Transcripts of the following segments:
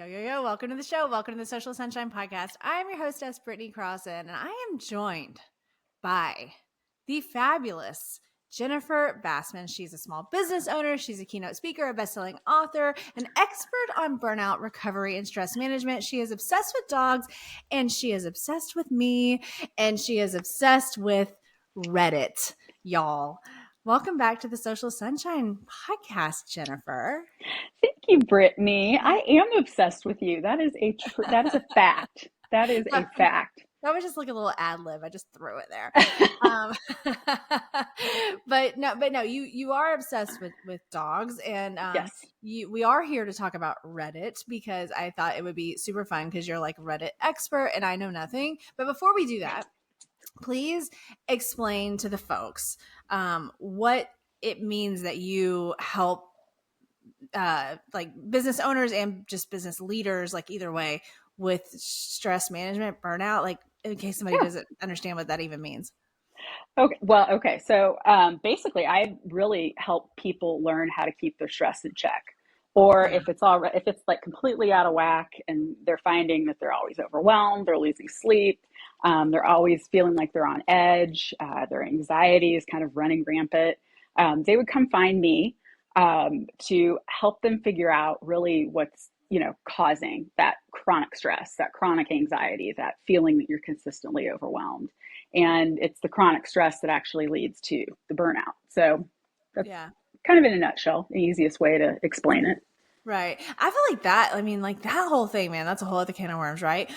Yo. Welcome to the show. Welcome to the Social Sunshine Podcast. I'm your hostess, Brittany Crossan, and I am joined by the fabulous Jennifer Bassman. She's a small business owner. She's a keynote speaker, a best-selling author, an expert on burnout recovery and stress management. She is obsessed with dogs, and she is obsessed with me, and she is obsessed with Reddit, y'all. Welcome back to the Social Sunshine Podcast, Jennifer. Thank you, Brittany. I am obsessed with you. That is a fact. That is a fact. That was just like a little ad lib. I just threw it there. But no, you are obsessed with dogs, and Yes. we are here to talk about Reddit because I thought it would be super fun because you're like Reddit expert and I know nothing. But before we do that, please explain to the folks what it means that you help like business owners and just business leaders, like either way, with stress management, burnout, like in case somebody doesn't understand what that even means. Okay. So basically, I really help people learn how to keep their stress in check. Or Yeah. if it's like completely out of whack and they're finding that they're always overwhelmed, they're losing sleep, they're always feeling like they're on edge, their anxiety is kind of running rampant, they would come find me to help them figure out really what's causing that chronic stress, that chronic anxiety, that feeling that you're consistently overwhelmed. And it's the chronic stress that actually leads to the burnout. So that's Yeah. kind of in a nutshell, the easiest way to explain it. Right. I feel like that, I mean, like that whole thing, man, that's a whole other can of worms, right?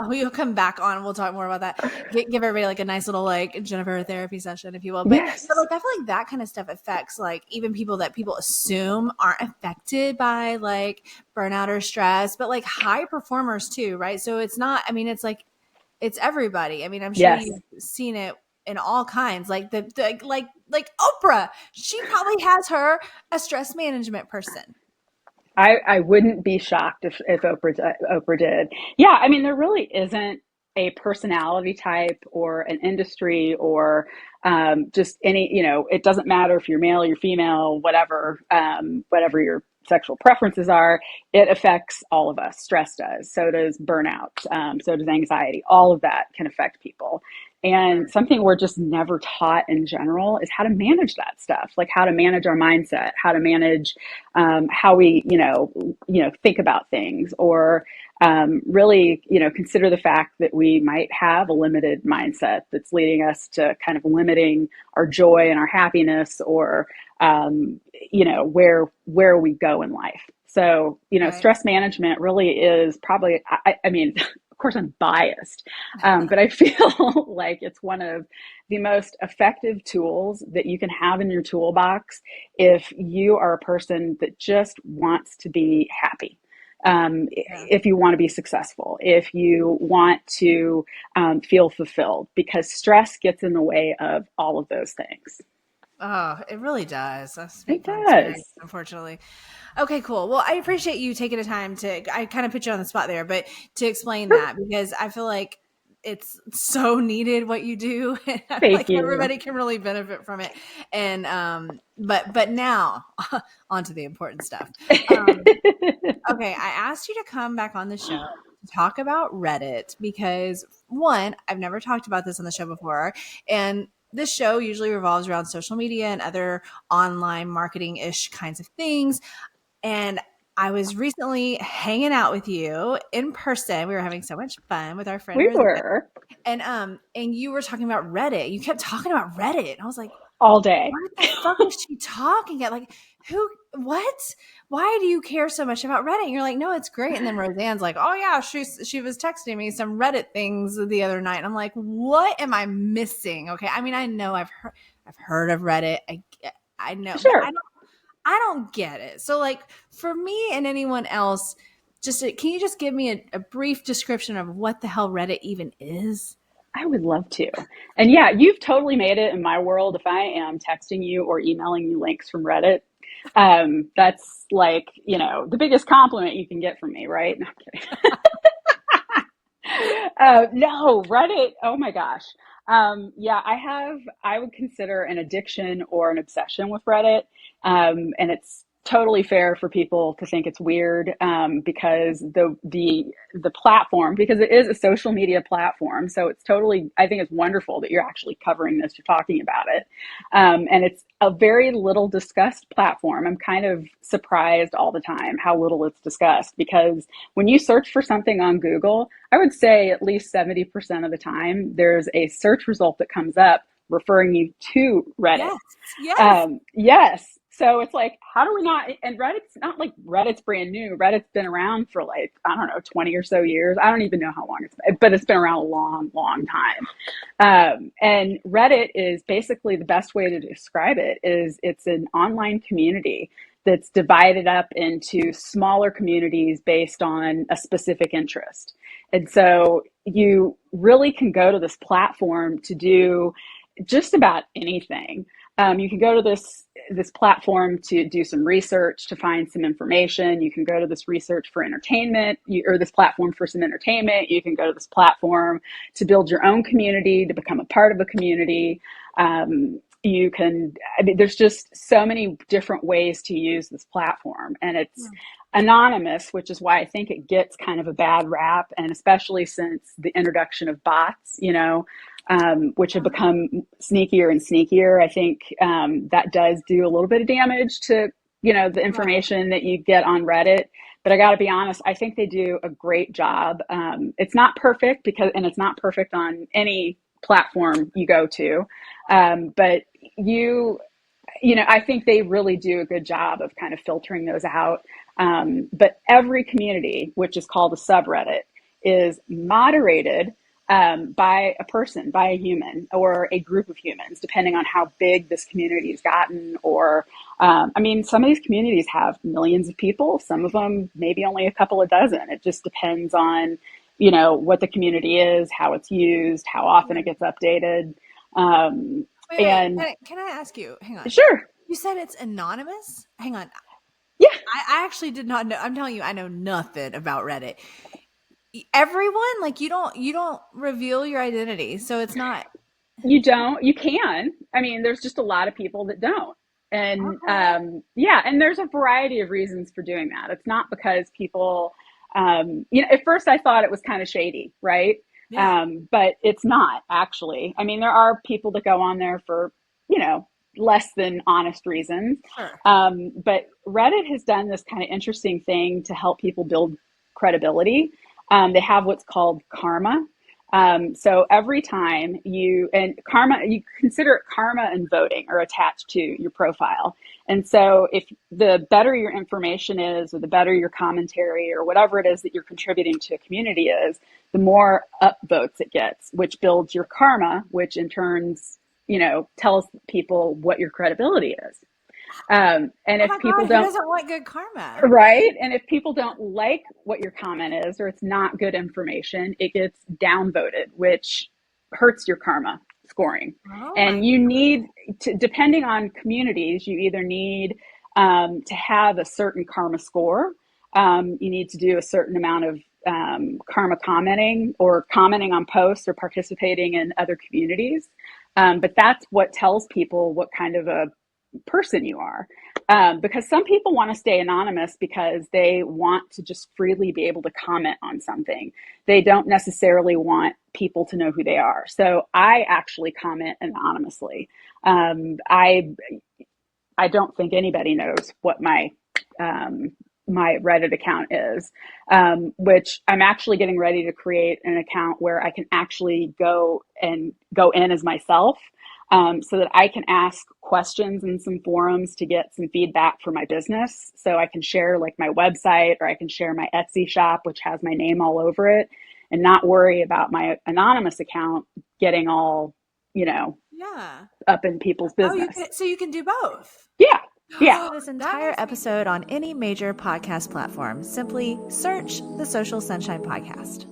We'll come back on. We'll talk more about that. Give everybody like a nice little like Jennifer therapy session, if you will. But Yes. like, I feel like that kind of stuff affects like even people that people assume aren't affected by like burnout or stress, but like high performers too, right? So it's not, I mean, it's like, it's everybody. I mean, I'm sure Yes. you've seen it in all kinds, like like Oprah, she probably has her a stress management person. I wouldn't be shocked if Oprah did. Yeah, I mean, there really isn't a personality type or an industry or just any, it doesn't matter if you're male, you're female, whatever your sexual preferences are, it affects all of us. Stress does. So does burnout. So does anxiety. All of that can affect people. And something we're just never taught in general is how to manage that stuff, like how to manage our mindset, how to manage how we, think about things, or really, consider the fact that we might have a limited mindset that's leading us to kind of limiting our joy and our happiness, or where we go in life. So, Right. stress management really is probably, I mean, of course I'm biased, but I feel like it's one of the most effective tools that you can have in your toolbox if you are a person that just wants to be happy. Yeah. If you want to be successful, if you want to feel fulfilled, because stress gets in the way of all of those things. Oh, it really does. I It speak from experience, does. unfortunately. Okay, cool. Well, I appreciate you taking the time I kind of put you on the spot there, but to explain Sure. that because I feel like it's so needed what you do. And I feel Thank like you. everybody can really benefit from it. And, but now onto the important stuff. Um, okay. I asked you to come back on the show to talk about Reddit because one, I've never talked about this on the show before. And this show usually revolves around social media and other online marketing ish kinds of things. And I was recently hanging out with you in person. We were having so much fun with our friend We Rosanna. were And you were talking about Reddit. You kept talking about Reddit. And I was like, all day. what the fuck is she talking about? Like, what? Why do you care so much about Reddit? And you're like, no, it's great. And then Roseanne's like, oh yeah, she was texting me some Reddit things the other night. And I'm like, what am I missing? Okay. I mean, I know I've heard of Reddit. I know, but Sure. I don't get it. So like for me and anyone else, can you just give me a brief description of what the hell Reddit even is? I would love to. And yeah, you've totally made it in my world. If I am texting you or emailing you links from Reddit, that's like, the biggest compliment you can get from me, right? No, I'm kidding. No, Reddit. Oh my gosh. Yeah, I would consider an addiction or an obsession with Reddit. And it's totally fair for people to think it's weird, because the platform, because it is a social media platform, so it's totally, I think it's wonderful that you're actually covering this, you're talking about it, and it's a very little discussed platform. I'm kind of surprised all the time how little it's discussed, because when you search for something on Google, I would say at least 70% of the time there's a search result that comes up referring you to Reddit. Yes. Yes. Yes. So it's like, how do we not? And Reddit's not like Reddit's brand new. Reddit's been around for like, I don't know, 20 or so years. I don't even know how long it's been, but it's been around a long, long time. And Reddit is basically, the best way to describe it is it's an online community that's divided up into smaller communities based on a specific interest. And so you really can go to this platform to do just about anything. You can go to this platform to do some research, to find some information. You can go to this research for entertainment, or this platform for some entertainment. You can go to this platform to build your own community, to become a part of a community. You can, I mean, there's just so many different ways to use this platform, and it's anonymous, which is why I think it gets kind of a bad rap, and especially since the introduction of bots, which have become sneakier and sneakier. I think that does do a little bit of damage to, the information that you get on Reddit. But I got to be honest, I think they do a great job. It's not perfect, and it's not perfect on any platform you go to. But I think they really do a good job of kind of filtering those out. But every community, which is called a subreddit, is moderated by a person, by a human, or a group of humans, depending on how big this community has gotten. Or, some of these communities have millions of people, some of them maybe only a couple of dozen. It just depends on, what the community is, how it's used, how often it gets updated. Wait, and can I ask you? Hang on. Sure. You said it's anonymous? Hang on. Yeah. I actually did not know. I'm telling you, I know nothing about Reddit. Everyone, like, you don't reveal your identity, so it's not. You don't. You can. I mean, there's just a lot of people that don't. And Okay. and there's a variety of reasons for doing that. It's not because people, at first I thought it was kind of shady, right? Yeah. But it's not actually. I mean, there are people that go on there for, less than honest reasons. Sure. But Reddit has done this kind of interesting thing to help people build credibility. They have what's called karma. So every time you consider karma and voting are attached to your profile. And so if the better your information is, or the better your commentary, or whatever it is that you're contributing to a community is, the more upvotes it gets, which builds your karma, which in turns, tells people what your credibility is. And Oh if my people God, who don't, doesn't want good karma? right? And if people don't like what your comment is, or it's not good information, it gets downvoted, which hurts your karma scoring. Oh my And you need to, depending on communities, you either need to have a certain karma score. You need to do a certain amount of karma commenting, or commenting on posts, or participating in other communities. But that's what tells people what kind of a person you are. Because some people want to stay anonymous because they want to just freely be able to comment on something. They don't necessarily want people to know who they are. So I actually comment anonymously. I don't think anybody knows what my Reddit account is, which I'm actually getting ready to create an account where I can actually go in as myself, so that I can ask questions in some forums to get some feedback for my business. So I can share like my website, or I can share my Etsy shop, which has my name all over it, and not worry about my anonymous account getting all, Yeah. up in people's Oh, business. so you can do both. Yeah. Yeah. This entire episode on any major podcast platform. Simply search the Social Sunshine Podcast.